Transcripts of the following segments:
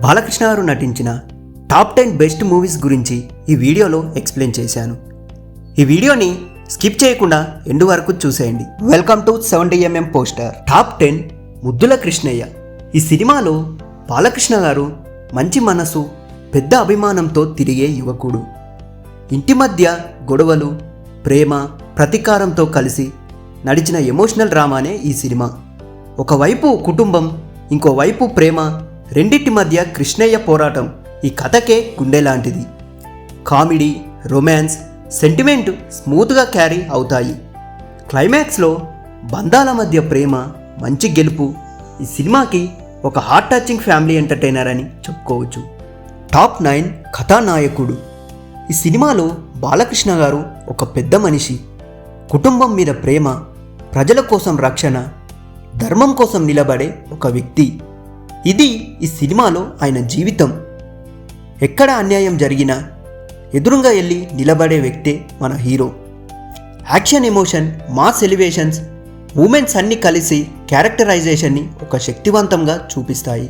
బాలకృష్ణ గారు నటించిన top 10 best movies గురించి ఈ వీడియోలో ఎక్స్ప్లెయిన్ చేశాను. ఈ వీడియోని స్కిప్ చేయకుండా ఎండు వరకు చూసేయండి. Welcome to 70mm poster. Top 10 ముద్దుల కృష్ణయ్య. ఈ సినిమాలో బాలకృష్ణ గారు మంచి మనసు, పెద్ద అభిమానంతో తిరిగే యువకుడు. ఇంటి మధ్య గొడవలు, ప్రేమ, ప్రతీకారంతో కలిసి నడిచిన ఎమోషనల్ డ్రామానే ఈ సినిమా. ఒకవైపు కుటుంబం, ఇంకోవైపు ప్రేమ, రెండింటి మధ్య కృష్ణయ్య పోరాటం ఈ కథకే గుండె లాంటిది. కామెడీ, రొమాన్స్, సెంటిమెంట్ స్మూత్గా క్యారీ అవుతాయి. క్లైమాక్స్లో బంధాల మధ్య ప్రేమ, మంచి గెలుపు ఈ సినిమాకి ఒక హార్ట్ టచింగ్ ఫ్యామిలీ ఎంటర్టైనర్ అని చెప్పుకోవచ్చు. టాప్ 9 కథానాయకుడు. ఈ సినిమాలో బాలకృష్ణ గారు ఒక పెద్ద మనిషి, కుటుంబం మీద ప్రేమ, ప్రజల కోసం రక్షణ, ధర్మం కోసం నిలబడే ఒక వ్యక్తి. ఇది ఈ సినిమాలో ఆయన జీవితం. ఎక్కడ అన్యాయం జరిగినా ఎదురుగా వెళ్ళి నిలబడే వ్యక్తే మన హీరో. Action, emotion, mass elevations, moments అన్నీ కలిసి క్యారెక్టరైజేషన్ని ఒక శక్తివంతంగా చూపిస్తాయి.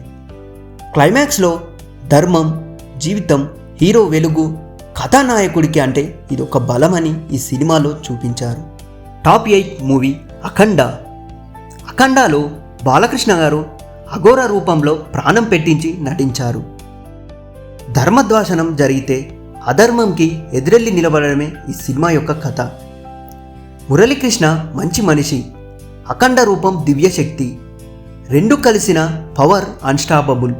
క్లైమాక్స్లో ధర్మం, జీవితం, హీరో వెలుగు కథానాయకుడికి అంటే ఇది ఒక బలమని ఈ సినిమాలో చూపించారు. టాప్ 8 మూవీ అఖండ. అఖండాలో బాలకృష్ణ గారు అఘోర రూపంలో ప్రాణం పెట్టించి నటించారు. ధర్మద్వాసనం జరిగితే అధర్మంకి ఎదురెళ్ళి నిలబడమే ఈ సినిమా యొక్క కథ. మురళీకృష్ణ మంచి మనిషి, అఖండ రూపం దివ్యశక్తి, రెండు కలిసిన పవర్ అన్స్టాపబుల్.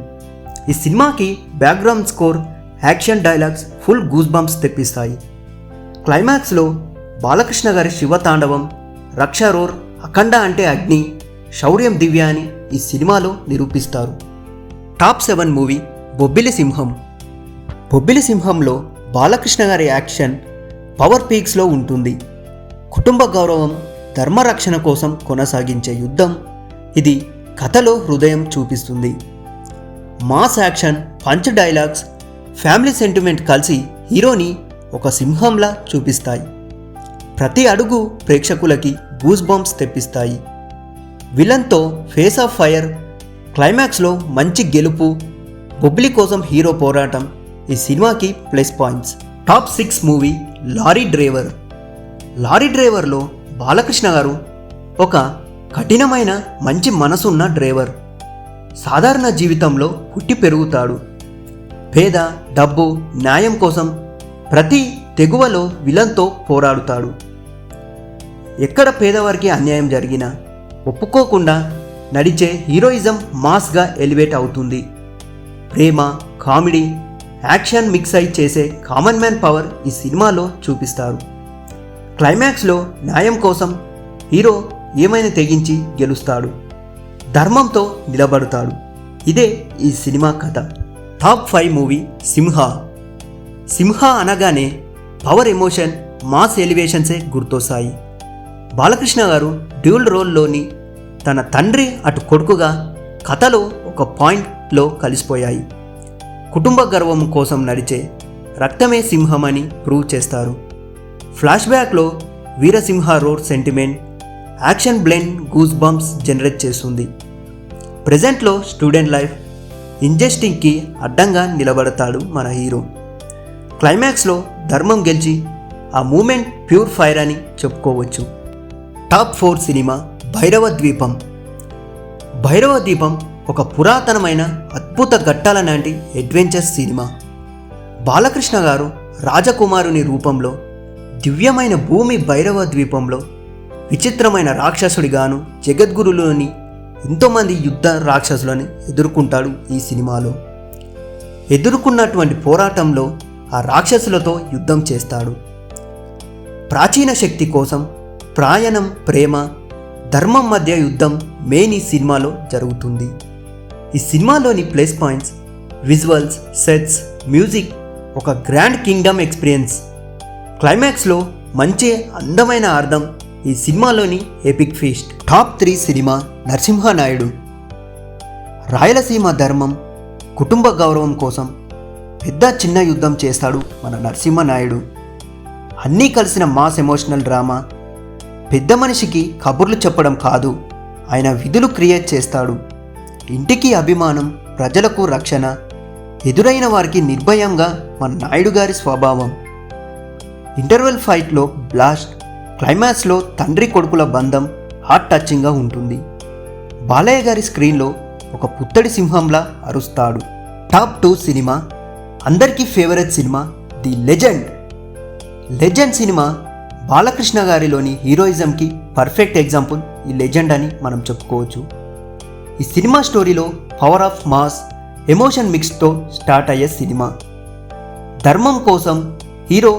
ఈ సినిమాకి background score, action dialogues full goose bumps తెప్పిస్తాయి. క్లైమాక్స్లో బాలకృష్ణ గారి శివతాండవం, రక్షారోర్, అఖండ అంటే అగ్ని, శౌర్యం దివ్య అని ఈ సినిమాలో నిరూపిస్తారు. టాప్ 7 మూవీ బొబ్బిలి సింహం. బొబ్బిలి సింహంలో బాలకృష్ణ గారి యాక్షన్ పవర్ పీక్స్లో ఉంటుంది. కుటుంబ గౌరవం, ధర్మరక్షణ కోసం కొనసాగించే యుద్ధం ఇది కథలో హృదయం చూపిస్తుంది. Mass action, punch dialogues, family sentiment కలిసి హీరోని ఒక సింహంలా చూపిస్తాయి. ప్రతి అడుగు ప్రేక్షకులకి గూస్ బంప్స్ తెప్పిస్తాయి. విలన్తో ఫేస్ ఆఫ్ ఫైర్, క్లైమాక్స్లో మంచి గెలుపు, బొబ్బిలి కోసం హీరో పోరాటం ఈ సినిమాకి plus points. Top 6 movie lorry driver. Lorry డ్రైవర్లో బాలకృష్ణ గారు ఒక కఠినమైన మంచి మనసున్న డ్రైవర్. సాధారణ జీవితంలో పుట్టి పెరుగుతాడు. పేద, డబ్బు, న్యాయం కోసం ప్రతి తెగువలో విలన్తో పోరాడుతాడు. ఎక్కడ పేదవారికి అన్యాయం జరిగినా ఒప్పుకోకుండా నడిచే హీరోయిజం మాస్గా ఎలివేట్ అవుతుంది. ప్రేమ, కామెడీ, యాక్షన్ మిక్స్ అయి చేసే కామన్ మ్యాన్ పవర్ ఈ సినిమాలో చూపిస్తారు. క్లైమాక్స్లో న్యాయం కోసం హీరో ఏమైనా తెగించి గెలుస్తాడు, ధర్మంతో నిలబడతాడు. ఇదే ఈ సినిమా కథ. టాప్ 5 మూవీ సింహ. సింహ అనగానే పవర్, ఎమోషన్, మాస్ ఎలివేషన్సే గుర్తొస్తాయి. బాలకృష్ణ గారు డ్యూల్ రోల్లోని తన తండ్రి అటు కొడుకుగా కథలో ఒక పాయింట్లో కలిసిపోయాయి. కుటుంబ గర్వం కోసం నడిచే రక్తమే సింహం అని ప్రూవ్ చేస్తారు. ఫ్లాష్ బ్యాక్లో Veerasimha road sentiment, action blend goose bumps generate చేస్తుంది. ప్రజెంట్లో స్టూడెంట్ లైఫ్, ఇంజస్టింగ్కి అడ్డంగా నిలబడతాడు మన హీరో. క్లైమాక్స్లో ధర్మం గెలిచి ఆ మూమెంట్ ప్యూర్ ఫైర్ అని చెప్పుకోవచ్చు. టాప్ 4 సినిమా భైరవ ద్వీపం. భైరవ ద్వీపం ఒక పురాతనమైన అద్భుత ఘట్టాల నాటి అడ్వెంచర్ సినిమా. బాలకృష్ణ గారు రాజకుమారుని రూపంలో దివ్యమైన భూమి భైరవ ద్వీపంలో విచిత్రమైన రాక్షసుడిగాను జగద్గురులోని ఎంతోమంది యుద్ధ రాక్షసులని ఎదుర్కొంటాడు. ఈ సినిమాలో ఎదుర్కొన్నటువంటి పోరాటంలో ఆ రాక్షసులతో యుద్ధం చేస్తాడు. ప్రాచీన శక్తి కోసం ప్రయాణం, ప్రేమ, ధర్మం మధ్య యుద్ధం మెయిన్ ఈ సినిమాలో జరుగుతుంది. ఈ సినిమాలోని plus points visuals, sets, music ఒక గ్రాండ్ కింగ్డమ్ ఎక్స్పీరియన్స్. క్లైమాక్స్లో మంచి అందమైన అర్థం ఈ సినిమాలోని ఎపిక్ ఫీస్ట్. టాప్ 3 సినిమా నరసింహనాయుడు. రాయలసీమ ధర్మం, కుటుంబ గౌరవం కోసం పెద్ద చిన్న యుద్ధం చేస్తాడు మన నరసింహనాయుడు. అన్నీ కలిసిన మాస్ ఎమోషనల్ డ్రామా. పెద్ద మనిషికి కబుర్లు చెప్పడం కాదు, ఆయన విధులు క్రియేట్ చేస్తాడు. ఇంటికి అభిమానం, ప్రజలకు రక్షణ, ఎదురైన వారికి నిర్భయంగా మన నాయుడు గారి స్వభావం. ఇంటర్వెల్ ఫైట్లో బ్లాస్ట్, క్లైమాక్స్లో తండ్రి కొడుకుల బంధం హార్ట్ టచింగ్గా ఉంటుంది. బాలయ్య గారి స్క్రీన్లో ఒక పుత్తడి సింహంలా అరుస్తాడు. టాప్ 2 సినిమా, అందరికీ favourite cinema the legend cinema Balakrishna గారిలోని హీరోయిజంకి పర్ఫెక్ట్ ఎగ్జాంపుల్ ఈ లెజెండ్ అని మనం చెప్పుకోవచ్చు. ఈ సినిమా స్టోరీలో పవర్ ఆఫ్ మాస్, ఎమోషన్ మిక్స్తో స్టార్ట్ అయ్యే సినిమా. ధర్మం కోసం హీరో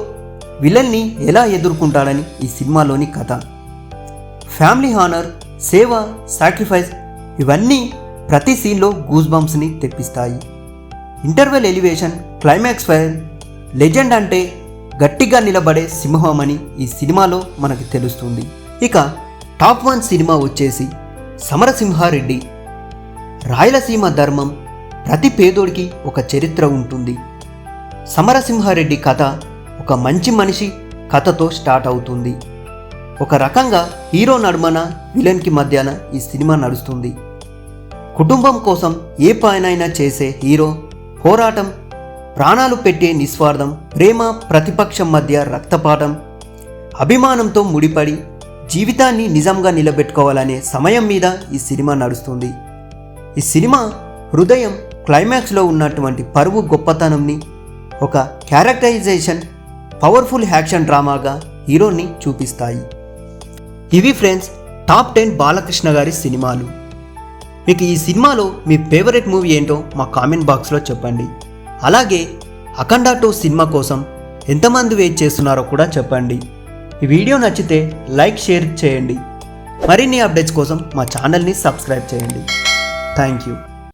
విలన్ని ఎలా ఎదుర్కొంటాడని ఈ సినిమాలోని కథ. ఫ్యామిలీ హానర్, సేవ, సాక్రిఫైస్ ఇవన్నీ ప్రతి సీన్లో గూస్ బంప్స్ని తెప్పిస్తాయి. Interval elevation, climax fire, legend అంటే గట్టిగా నిలబడే సింహం అని ఈ సినిమాలో మనకు తెలుస్తుంది. ఇక టాప్ 1 సినిమా వచ్చేసి సమరసింహారెడ్డి. రాయలసీమ ధర్మం, ప్రతి పేదోడికి ఒక చరిత్ర ఉంటుంది. సమరసింహారెడ్డి కథ ఒక మంచి మనిషి కథతో స్టార్ట్ అవుతుంది. ఒక రకంగా హీరో నడుమన విలన్కి మధ్యాన ఈ సినిమా నడుస్తుంది. కుటుంబం కోసం ఏ పనైనా చేసే హీరో పోరాటం, ప్రాణాలు పెట్టే నిస్వార్థం, ప్రేమ, ప్రతిపక్షం మధ్య రక్తపాతం, అభిమానంతో ముడిపడి జీవితాన్ని నిజంగా నిలబెట్టుకోవాలనే సమయం మీద ఈ సినిమా నడుస్తుంది. ఈ సినిమా హృదయం, క్లైమాక్స్లో ఉన్నటువంటి పరువు గొప్పతనంని ఒక క్యారెక్టరైజేషన్, పవర్ఫుల్ యాక్షన్ డ్రామాగా హీరోని చూపిస్తాయి. ఇవి ఫ్రెండ్స్ టాప్ 10 బాలకృష్ణ గారి సినిమాలు. మీకు ఈ సినిమాలో మీ ఫేవరెట్ మూవీ ఏంటో మా కామెంట్ బాక్స్లో చెప్పండి. అలాగే అఖండ 2 సినిమా కోసం ఎంతమంది వెయిట్ చేస్తున్నారో కూడా చెప్పండి. ఈ వీడియో నచ్చితే లైక్, షేర్ చేయండి. మరిన్ని అప్డేట్స్ కోసం మా ఛానల్ని సబ్స్క్రైబ్ చేయండి. Thank you.